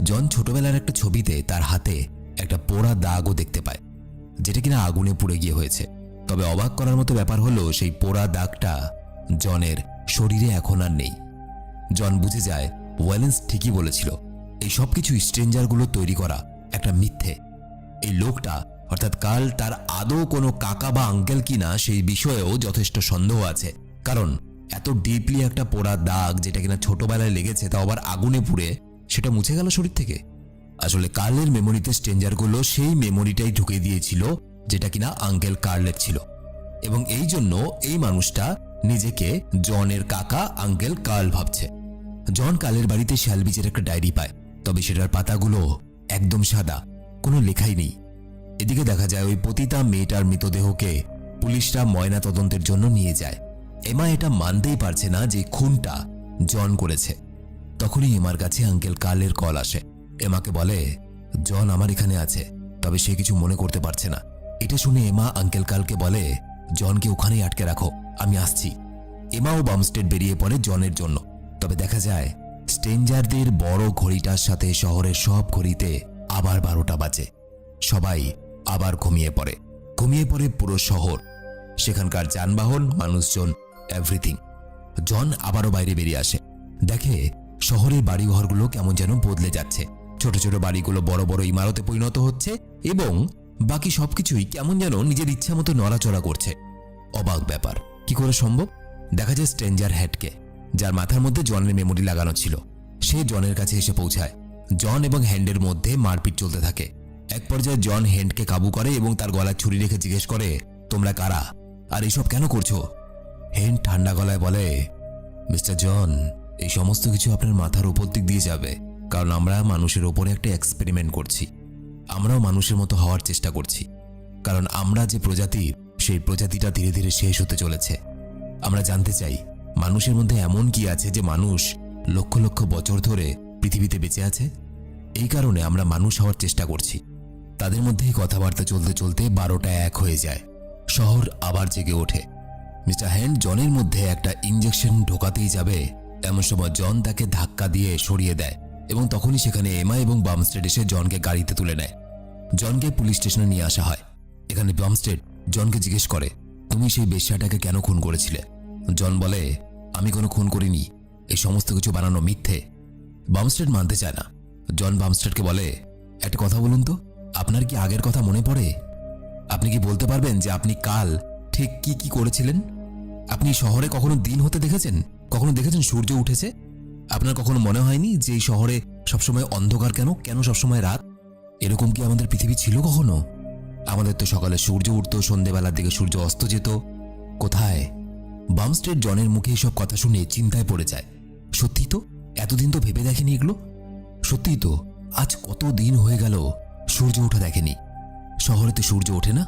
জন ছোটবেলার একটা ছবিতে তার হাতে একটা পোড়া দাগও দেখতে পায়, যেটা কিনা আগুনে পুড়ে গিয়ে হয়েছে। তবে অবাক করার মতো ব্যাপার হলো সেই পোড়া দাগটা জনের শরীরে এখন আর নেই। জন বুঝে যায় ওয়েলেন্স ঠিকই বলেছিল, এই সবকিছু স্ট্রেঞ্জারগুলো তৈরি করা একটা মিথ্যে। এই লোকটা অর্থাৎ কার্ল তার আদৌ কোনো কাকা বা আঙ্কেল কিনা সেই বিষয়েও যথেষ্ট সন্দেহ আছে, কারণ এত ডিপলি একটা পোড়া দাগ যেটা কিনা ছোটবেলায় লেগেছে তা আবার আগুনে পুড়ে সেটা মুছে গেল শরীর থেকে। আসলে কার্লের মেমোরিতে স্ট্রেঞ্জারগুলো সেই মেমোরিটাই ঢুকে দিয়েছিল যেটা কিনা আঙ্কেল কার্লের ছিল, এবং এই জন্য এই মানুষটা নিজেকে জনের কাকা আঙ্কেল কার্ল ভাবছে। জন কার্লের বাড়িতে শ্যালবিচের একটা ডায়েরি পায়, তবে সেটার পাতাগুলো একদম সাদা, কোনো লেখাই নেই। এদিকে দেখা যায় ওই পতিতা মেয়েটার মৃতদেহকে পুলিশরা ময়না তদন্তের জন্য নিয়ে যায়। এমা এটা মানতেই পারছে না যে খুনটা জন করেছে। তখনই এমার কাছে আঙ্কেল কার্লের কল আসে। এমাকে বলে, জন আমার এখানে আছে, তবে সে কিছু মনে করতে পারছে না। এটা শুনে এমা আঙ্কেল কার্লকে বলে, জনকে ওখানেই আটকে রাখো, আমি আসছি। এমাও বামস্টেড বেরিয়ে পড়ে জনের জন্য। তবে দেখা যায় স্ট্রেঞ্জারদের বড় ঘড়িটার সাথে শহরের সব ঘড়িতে আবার 12টা বাজে। সবাই আবার ঘুমিয়ে পড়ে পুরো শহর, সেখানকার যানবাহন, মানুষজন, এভরিথিং। জন আবারও বাইরে বেরিয়ে আসে, দেখে শহরের বাড়িঘরগুলো কেমন যেন বদলে যাচ্ছে। ছোট ছোট বাড়িগুলো বড় বড় ইমারতে পরিণত হচ্ছে এবং বাকি সবকিছুই কেমন যেন নিজের ইচ্ছা মতো নড়াচড়া করছে। অবাক ব্যাপার, কি করে সম্ভব? দেখা যায় স্ট্রেঞ্জার হ্যাডকে, যার মাথার মধ্যে জনের মেমোরি লাগানো ছিল, সে জনের কাছে এসে পৌঁছায়। জন এবং হ্যান্ডের মধ্যে মারপিট চলতে থাকে। এক পর্যায়ে জন হ্যান্ডকে কাবু করে এবং তার গলায় ছুরি রেখে জিজ্ঞেস করে, তোমরা কারা আর এইসব কেন করছো? হ্যান্ড ঠান্ডা গলায় বলে, মিস্টার জন, এই সমস্ত কিছু আপনার মাথার উপর দিক দিয়ে যাবে, কারণ আমরা মানুষের ওপরে একটা এক্সপেরিমেন্ট করছি। আমরাও মানুষের মতো হওয়ার চেষ্টা করছি, কারণ আমরা যে প্রজাতির, সেই প্রজাতিটা ধীরে ধীরে শেষ হতে চলেছে। আমরা জানতে চাই মানুষের মধ্যে এমন কি আছে যে মানুষ লক্ষ লক্ষ বছর ধরে পৃথিবীতে বেঁচে আছে। এই কারণে আমরা মানুষ হওয়ার চেষ্টা করছি। তাদের মধ্যেই কথাবার্তা চলতে চলতে 12টা 1 হয়ে যায়। শহর আবার জেগে ওঠে। মিস্টার হ্যান্ড জনের মধ্যে একটা ইঞ্জেকশন ঢোকাতেই যাবে, এমন সময় জন তাকে ধাক্কা দিয়ে সরিয়ে দেয় এবং তখনই সেখানে এমা এবং বামস্টেড এসে জনকে গাড়িতে তুলে নেয়। জনকে পুলিশ স্টেশনে নিয়ে আসা হয়। এখানে বামস্টেড জনকে জিজ্ঞেস করে, তুমি সেই বেশ্যাটাকে কেন খুন করেছিলে? জন বলে, আমি কোনো খুন করিনি, এই সমস্ত কিছু বানানো মিথ্যে। বামস্টেড মানতে চায় না। জন বামস্টেডকে বলে, একটা কথা বলুন তো, আপনার কি আগের কথা মনে পড়ে? আপনি কি বলতে পারবেন যে আপনি কাল ঠিক কি কি করেছিলেন? আপনি শহরে কখনো দিন হতে দেখেছেন? কখনো দেখেছেন সূর্য উঠেছে? আপনার কখনো মনে হয়নি যে এই শহরে সবসময় অন্ধকার কেন, কেন সবসময় রাত? এরকম কি আমাদের পৃথিবী ছিল কখনো? আমাদের তো সকালে সূর্য উঠত, সন্ধেবেলার দিকে সূর্য অস্ত যেত। কোথায়? বামস্টেড জনের মুখে এসব কথা শুনে চিন্তায় পড়ে যায়। সত্যি তো, এতদিন তো ভেবে দেখেনি এগুলো। সত্যি তো, আজ কত দিন হয়ে গেল সূর্য ওঠা দেখেনি। শহরে তো সূর্য ওঠে না।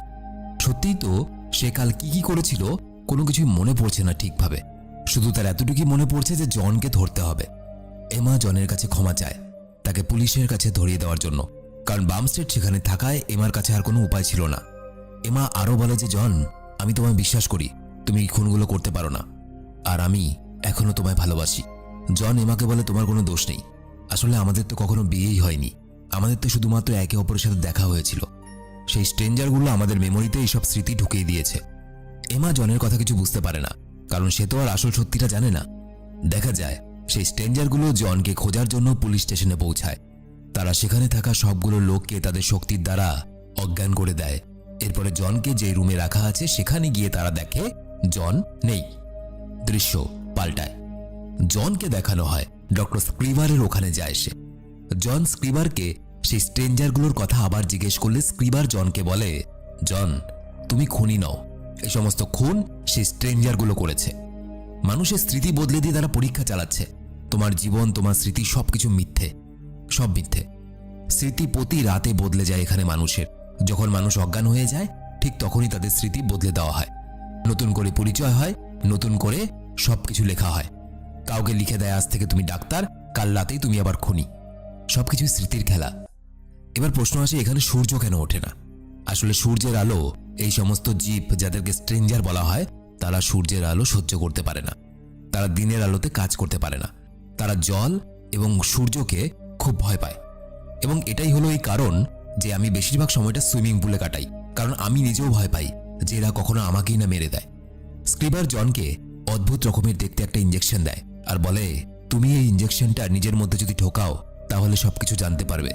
সত্যিই তো, সে কাল কি কি করেছিল কোনো কিছুই মনে পড়ছে না ঠিকভাবে। শুধু তার এতটুকুই মনে পড়ছে যে জনকে ধরতে হবে। এমা জনের কাছে ক্ষমা চায়, তাকে পুলিশের কাছে ধরিয়ে দেওয়ার জন্য, কারণ বামস্টেড সেখানে থাকায় এমার কাছে আর কোনো উপায় ছিল না। এমা আরও বলে যে, জন, আমি তোমায় বিশ্বাস করি, তুমি এই খুনগুলো করতে পারো না, আর আমি এখনো তোমায় ভালোবাসি। জন এমাকে বলে, তোমার কোনো দোষ নেই। আসলে আমাদের তো কখনো বিয়েই হয়নি, আমাদের তো শুধুমাত্র একে অপরের সাথে দেখা হয়েছিল। সেই স্ট্রেঞ্জারগুলো আমাদের মেমোরিতে এইসব স্মৃতি ঢুকিয়ে দিয়েছে। এমা জনের কথা কিছু বুঝতে পারে না, কারণ সে তো আর আসল সত্যিটা জানে না। দেখা যায় সেই স্ট্রেঞ্জারগুলো জনকে খোঁজার জন্য পুলিশ স্টেশনে পৌঁছায়। তারা সেখানে থাকা সবগুলো লোককে তাদের শক্তির দ্বারা অজ্ঞান করে দেয়। এরপরে জনকে যে রুমে রাখা আছে সেখানে গিয়ে তারা দেখে জন নেই। দৃশ্য পাল্টায়। জনকে দেখানো হয় ডক্টর স্ক্রিবারের ওখানে যায় সে। জন স্ক্রিবারকে সেই স্ট্রেঞ্জারগুলোর কথা আবার জিজ্ঞেস করলে স্ক্রিবার জনকে বলে, জন, তুমি খুনি নও, এই সমস্ত খুন সেই স্ট্রেঞ্জারগুলো করেছে। মানুষের স্মৃতি বদলে দিয়ে তারা পরীক্ষা চালাচ্ছে। তোমার জীবন, তোমার স্মৃতি সবকিছু মিথ্যে, সব মিথ্যে। স্মৃতি প্রতি রাতে বদলে যায় এখানে মানুষের। যখন মানুষ অজ্ঞান হয়ে যায় ঠিক তখনই তাদের স্মৃতি বদলে দেওয়া হয়, নতুন করে পরিচয় হয়, নতুন করে সবকিছু লেখা হয়। কাউকে লিখে দেয় আজ থেকে তুমি ডাক্তার, কাল রাতেই তুমি আবার খুনি। সবকিছু স্মৃতির খেলা। এবার প্রশ্ন আসে, এখানে সূর্য কেন ওঠে না? আসলে সূর্যের আলো, এই সমস্ত জীব যাদেরকে স্ট্রেঞ্জার বলা হয়, তারা সূর্যের আলো সহ্য করতে পারে না। তারা দিনের আলোতে কাজ করতে পারে না। তারা জল এবং সূর্যকে খুব ভয় পায়। এবং এটাই হলো এই কারণ যে আমি বেশিরভাগ সময়টা সুইমিং পুলে কাটাই, কারণ আমি নিজেও ভয় পাই যে এরা কখনো আমাকেই না মেরে দেয়। স্ক্রিবার জনকে অদ্ভুত রকমের দেখতে একটা ইঞ্জেকশন দেয় আর বলে, তুমি এই ইঞ্জেকশনটা নিজের মধ্যে যদি ঢোকাও তাহলে সবকিছু জানতে পারবে।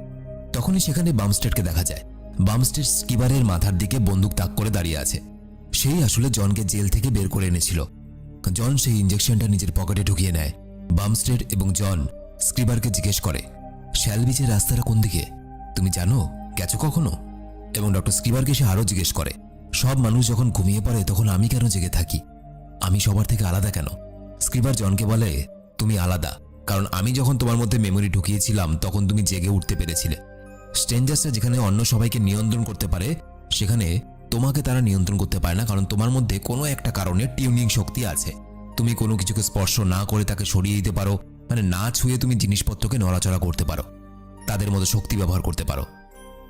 তখনই সেখানে বামস্টেডকে দেখা যায়। বামস্টেড স্ক্রিবারের মাথার দিকে বন্দুক তাক করে দাঁড়িয়ে আছে। সেই আসলে জনকে জেল থেকে বের করে এনেছিল। জন সেই ইঞ্জেকশনটা নিজের পকেটে ঢুকিয়ে নেয়। বামস্টেড এবং জন স্ক্রিবারকে জিজ্ঞেস করে, শ্যালবিচের রাস্তাটা কোন দিকে? তুমি জানো? গেছো কখনো? এবং ডক্টর স্ক্রিবারকে সে আরও জিজ্ঞেস করে, সব মানুষ যখন ঘুমিয়ে পড়ে তখন আমি কেন জেগে থাকি? আমি সবার থেকে আলাদা কেন? স্ক্রিবার জনকে বলে, তুমি আলাদা কারণ আমি যখন তোমার মধ্যে মেমোরি ঢুকিয়েছিলাম তখন তুমি জেগে উঠতে পেরেছিলে। স্ট্রেঞ্জার্সরা যেখানে অন্য সবাইকে নিয়ন্ত্রণ করতে পারে, সেখানে তোমাকে তারা নিয়ন্ত্রণ করতে পারে না, কারণ তোমার মধ্যে কোনো একটা কারণে টিউনিং শক্তি আছে। তুমি কোনো কিছুকে স্পর্শ না করে তাকে সরিয়ে দিতে পারো, মানে না ছুঁয়ে তুমি জিনিসপত্রকে নড়াচড়া করতে পারো, তাদের মতো শক্তি ব্যবহার করতে পারো।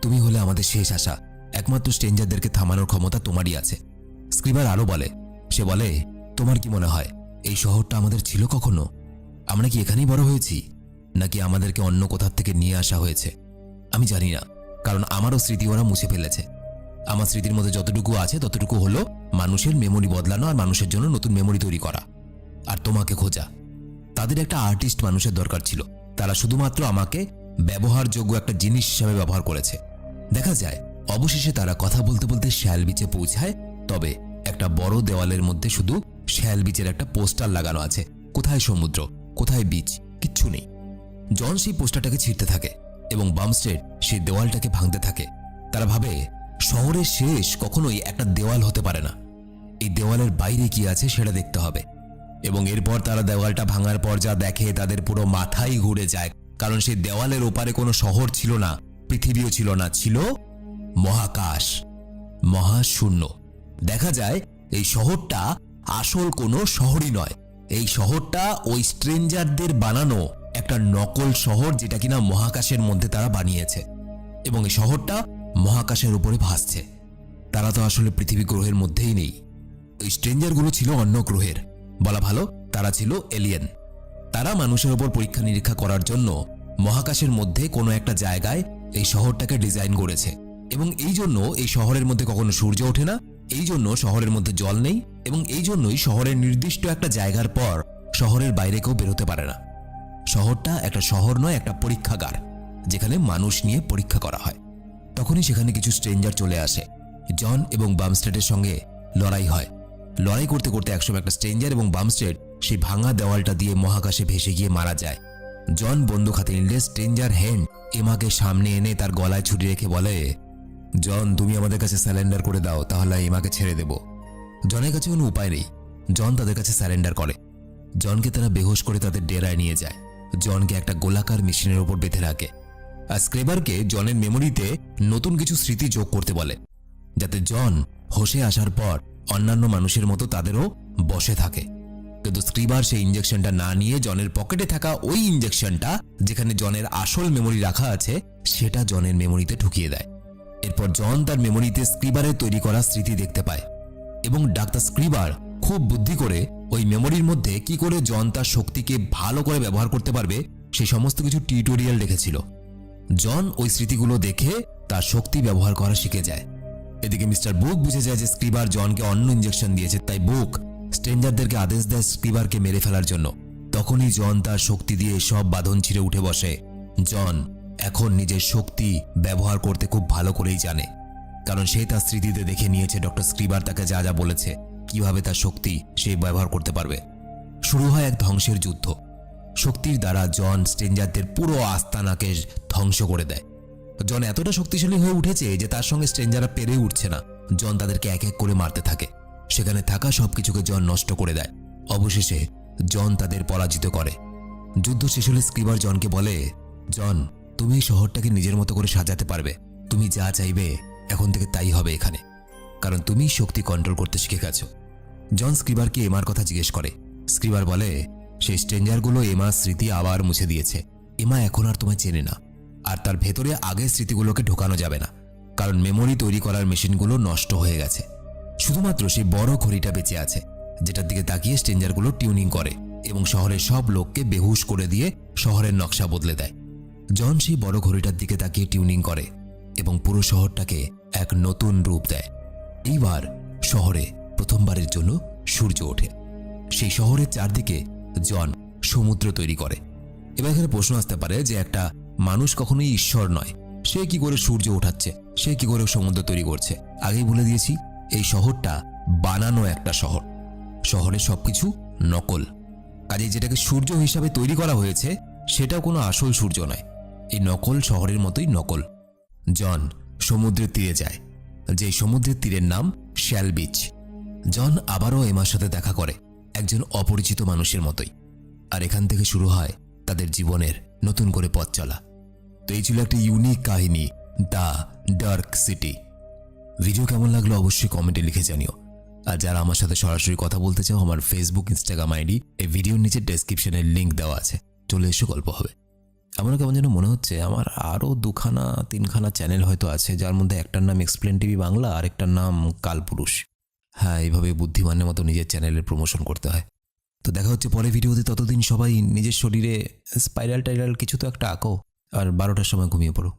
তুমি হলে আমাদের শেষ আশা। একমাত্র স্ট্রেঞ্জারদেরকে থামানোর ক্ষমতা তোমারই আছে। স্ক্রিবার আরও বলে, সে বলে, তোমার কি মনে হয় এই শহরটা আমাদের ছিল কখনো? আমরা কি এখানেই বড় হয়েছি, নাকি আমাদেরকে অন্য কোথার থেকে নিয়ে আসা হয়েছে? আমি জানি না, কারণ আমারও স্মৃতি ওরা মুছে ফেলেছে। আমার স্মৃতির মধ্যে যতটুকু আছে ততটুকু হলো মানুষের মেমোরি বদলানো আর মানুষের জন্য নতুন মেমোরি তৈরি করা আর তোমাকে খোঁজা। তাদের একটা আর্টিস্ট মানুষের দরকার ছিল। তারা শুধুমাত্র আমাকে ব্যবহারযোগ্য একটা জিনিস হিসাবে ব্যবহার করেছে। দেখা যায় অবশেষে তারা কথা বলতে বলতে শ্যাল বিচে পৌঁছায়। তবে একটা বড় দেওয়ালের মধ্যে শুধু শ্যাল বিচের একটা পোস্টার লাগানো আছে। কোথায় সমুদ্র, কোথায় বিচ, কিচ্ছু নেই। জন সেই পোস্টারটাকে ছিঁড়তে থাকে এবং বামস্টেড সেই দেওয়ালটাকে ভাঙতে থাকে। তারা ভাবে শহরের শেষ কখনোই একটা দেওয়াল হতে পারে না, এই দেওয়ালের বাইরে কি আছে সেটা দেখতে হবে। এবং এরপর তারা দেওয়ালটা ভাঙার পর যা দেখে তাদের পুরো মাথাই ঘুরে যায়, কারণ সেই দেওয়ালের ওপারে কোনো শহর ছিল না, পৃথিবীও ছিল না, ছিল মহাকাশ, মহাশূন্য। দেখা যায় এই শহরটা আসল কোনো শহরই নয়। এই শহরটা ওই স্ট্রেঞ্জারদের বানানো একটা নকল শহর, যেটা কিনা মহাকাশের মধ্যে তারা বানিয়েছে। এবং এই শহরটা মহাকাশের উপরে ভাসছে। তারা তো আসলে পৃথিবী গ্রহের মধ্যেই নেই। ওই স্ট্রেঞ্জারগুলো ছিল অন্য গ্রহের, বলা ভালো তারা ছিল এলিয়েন। তারা মানুষের উপর পরীক্ষা নিরীক্ষা করার জন্য মহাকাশের মধ্যে কোনো একটা জায়গায় এই শহরটাকে ডিজাইন করেছে। এবং এই জন্য এই শহরের মধ্যে কখনো সূর্য ওঠে না, এই জন্য শহরের মধ্যে জল নেই, এবং এই জন্যই শহরের নির্দিষ্ট একটা জায়গার পর শহরের বাইরে কেউ বেরোতে পারে না। শহরটা একটা শহর নয়, একটা পরীক্ষাগার, যেখানে মানুষ নিয়ে পরীক্ষা করা হয়। তখনই সেখানে কিছু স্ট্রেঞ্জার চলে আসে। জন এবং বামস্টেডের সঙ্গে লড়াই হয়। লড়াই করতে করতে একসময় একটা স্ট্রেঞ্জার এবং বামস্টেড সেই ভাঙা দেওয়ালটা দিয়ে মহাকাশে ভেসে গিয়ে মারা যায়। জন বন্দুক হাতে নিলে স্ট্রেঞ্জার হ্যান্ড এমাকে সামনে এনে তার গলায় ছুরি রেখে বলে, জন, তুমি আমাদের কাছে স্যারেন্ডার করে দাও, তাহলে এমাকে ছেড়ে দেব। জনের কাছে কোনো উপায় নেই। জন তাদের কাছে স্যারেন্ডার করে। জনকে তারা বেহোশ করে তাদের ডেরায় নিয়ে যায়। জনকে একটা গোলাকার মেশিনের উপর বেঁধে রাখে আর স্ক্রেবারকে জনের মেমোরিতে নতুন কিছু স্মৃতি যোগ করতে বলে, যাতে জন হোশে আসার পর অন্যান্য মানুষের মতো তাদেরও বসে থাকে। কিন্তু স্ক্রিবার সেই ইঞ্জেকশনটা না নিয়ে জনের পকেটে থাকা ওই ইঞ্জেকশনটা, যেখানে জনের আসল মেমোরি রাখা আছে, সেটা জনের মেমোরিতে ঢুকিয়ে দেয়। এরপর জন তার মেমোরিতে স্ক্রিবারের তৈরি করা স্মৃতি দেখতে পায় এবং ডাক্তার স্ক্রিবার খুব বুদ্ধি করে ওই মেমোরির মধ্যে কি করে জন তার শক্তিকে ভালো করে ব্যবহার করতে পারবে সেই সমস্ত কিছু টিউটোরিয়াল রেখেছিল। জন ওই স্মৃতিগুলো দেখে তার শক্তি ব্যবহার করা শিখে যায়। এদিকে মিস্টার বুক বুঝে যায় যে স্ক্রিবার জনকে অন্য ইঞ্জেকশন দিয়েছে, তাই বুক স্ট্রেঞ্জারদেরকে আদেশ দেয় স্ক্রিবারকে মেরে ফেলার জন্য। তখনই জন তার শক্তি দিয়ে সব বাঁধন ছিঁড়ে উঠে বসে। জন এখন নিজের শক্তি ব্যবহার করতে খুব ভালো করেই জানে, কারণ সে তার স্মৃতিতে দেখে নিয়েছে ডক্টর স্ক্রিবার তাকে যা যা বলেছে, কিভাবে তার শক্তি সে ব্যবহার করতে পারবে। শুরু হয় এক ধ্বংসের যুদ্ধ। শক্তির দ্বারা জন স্ট্রেঞ্জারদের পুরো আস্তানাকে ধ্বংস করে দেয়। জন এতটা শক্তিশালী হয়ে উঠেছে যে তার সঙ্গে স্ট্রেঞ্জাররা পেরে উঠছে না। জন তাদেরকে এক এক করে মারতে থাকে। সেখানে থাকা সবকিছুকে জন নষ্ট করে দেয়। অবশেষে জন তাদের পরাজিত করে। যুদ্ধ শেষ হলে স্ক্রিবার জনকে বলে, জন, তুমি এই শহরটাকে নিজের মতো করে সাজাতে পারবে। তুমি যা চাইবে এখন থেকে তাই হবে এখানে, কারণ তুমি শক্তি কন্ট্রোল করতে শিখে গেছো। জন স্ক্রিবারকে এমার কথা জিজ্ঞেস করে। স্ক্রিবার বলে, সেই স্ট্রেঞ্জারগুলো এমার স্মৃতি আবার মুছে দিয়েছে। এমা এখন আর তোমায় চেনে না, আর তার ভেতরে আগের স্মৃতিগুলোকে ঢোকানো যাবে না, কারণ মেমোরি তৈরি করার মেশিনগুলো নষ্ট হয়ে গেছে। শুধুমাত্র সেই বড় ঘড়িটা বেঁচে আছে, যেটার দিকে তাকিয়ে স্ট্রেঞ্জারগুলো টিউনিং করে এবং শহরের সব লোককে বেহুশ করে দিয়ে শহরের নকশা বদলে দেয়। জন সেই বড় ঘড়িটার দিকে তাকিয়ে টিউনিং করে এবং পুরো শহরটাকে এক নতুন রূপ দেয়। এইবার শহরে প্রথমবারের জন্য সূর্য ওঠে। সেই শহরের চারদিকে জন সমুদ্র তৈরি করে। এবার এখানে প্রশ্ন আসতে পারে যে একটা মানুষ কখনোই ঈশ্বর নয়, সে কি করে সূর্য ওঠাচ্ছে, সে কি করে সমুদ্র তৈরি করছে? আগেই বলে দিয়েছি, এই শহরটা বানানো একটা শহর। শহরের সবকিছু নকল। কাজেই যেটাকে সূর্য হিসাবে তৈরি করা হয়েছে সেটাও কোনো আসল সূর্য নয়। এই নকল শহরের মতোই নকল। জন সমুদ্রের তীরে যায়, যে সমুদ্রের তীরের নাম শ্যাল বিচ। জন আবারও এমার সাথে দেখা করে, একজন অপরিচিত মানুষের মতোই। আর এখান থেকে শুরু হয় তাদের জীবনের নতুন করে পথ চলা। তো এই ছিল একটা ইউনিক কাহিনী, দ্য ডার্ক সিটি। ভিডিও কেমন লাগলো অবশ্যই কমেন্টে লিখে জানিও। আর যারা আমার সাথে সরাসরি কথা বলতে চাও, আমার ফেসবুক, ইনস্টাগ্রাম আইডি এই ভিডিওর নিচে ডেসক্রিপশনের লিঙ্ক দেওয়া আছে, চলে এসো, গল্প হবে। আমারও কেমন যেন মনে হচ্ছে আমার আরও 2-3খানা চ্যানেল হয়তো আছে, যার মধ্যে একটার নাম এক্সপ্লেন টিভি বাংলা আর একটার নাম কালপুরুষ। হ্যাঁ, এইভাবে বুদ্ধিমানের মতো নিজের চ্যানেলের প্রমোশন করতে হয়। তো দেখা হচ্ছে পরে ভিডিওতে। ততদিন সবাই নিজের শরীরে স্পাইরাল টাইরাল কিছু তো একটা আঁকো, আর 12টার সময় ঘুমিয়ে পড়ো।